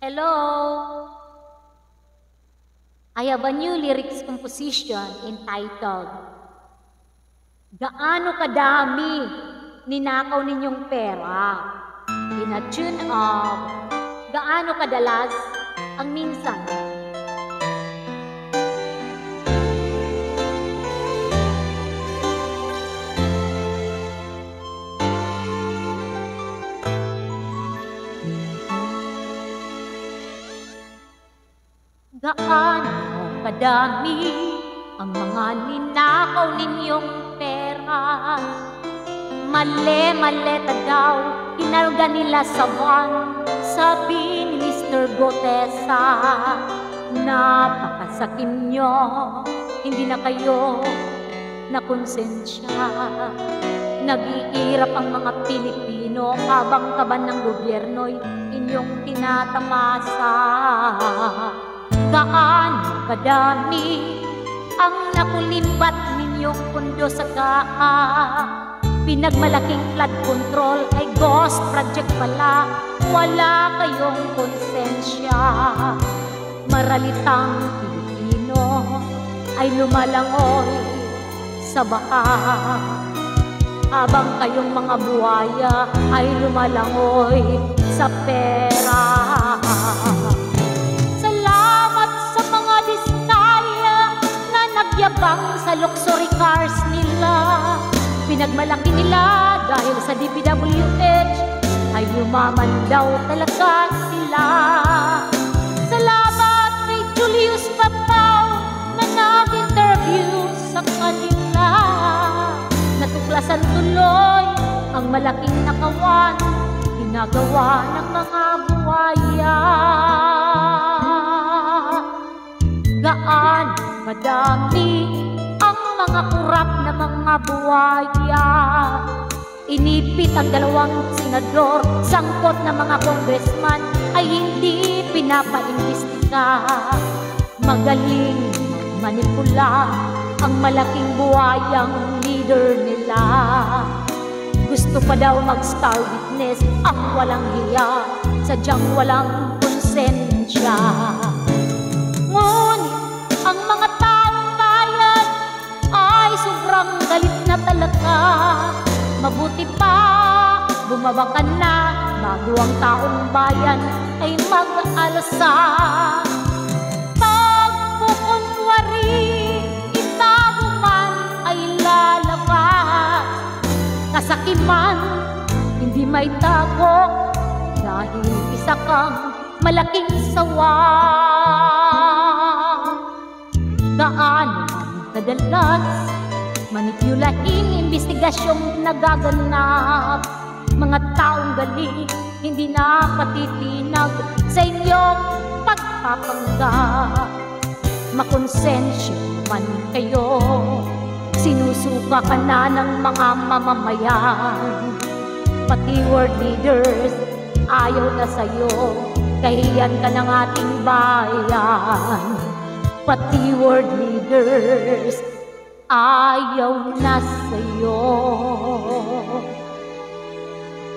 Hello! I have a new lyrics composition entitled, Gaano Kadami Ninakaw Ninyong Pera? In a tune of, Gaano Kadalas Ang Minsan? Gaano kadami ang mga ninakaw ninyong pera? Mali-maleta daw, kinarga nila sa van, sabi ni Mr. Gotesa. Napakasakim nyo, hindi na kayo nakonsensya. Nag-iirap ang mga Pilipino habang kaban ng gobyerno'y inyong tinatamasa. Gaano kadami ang nakulimbat ninyong pundo sa kaa? Pinagmalaking flood control ay ghost project pala, wala kayong konsensya. Maralitang Pilipino ay lumalangoy sa baka, habang kayong mga buhaya ay lumalangoy sa pera. Nagyabang sa luxury cars nila, pinagmalaki nila dahil sa DPWH ay yumaman daw talaga sila. Salamat kay Julius Papaw na nag-interview sa kanila. Natuklasan tuloy ang malaking nakawan ginagawa ng mga buhaya. Gaano madami ang mga kurap na mga buhaya? Inipit ang 2 senador, sangkot na mga congressman ay hindi pinapaimbestiga. Magaling manipula ang malaking buhayang leader nila. Gusto pa daw mag-star witness ang walang hiya, sadyang walang konsensya. Ngunit ang mga taong bayan ay sobrang galit na talaga. Mabuti pa, bumaba ka na bago ang taong bayan ay mag-alsa. Pagkukunwari, itago man ay lalabas. Kasakiman, hindi may tago dahil isa kang malaking sawa. Gaano man kadalas manipulaing investigasyong nagaganap? Mga taong galing hindi na patitinag sa inyong pagpapanggap. Makonsensya man kayo, sinusuka ka na ng mga mamamayan. Pati world leaders ayaw na sa'yo, kahiyan ka ng ating bayan. Pati world leaders ayaw na sa'yo,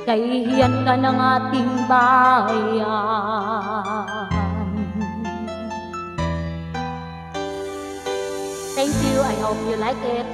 kahihiyan ka ng ating bayan. Thank you. I hope you like it.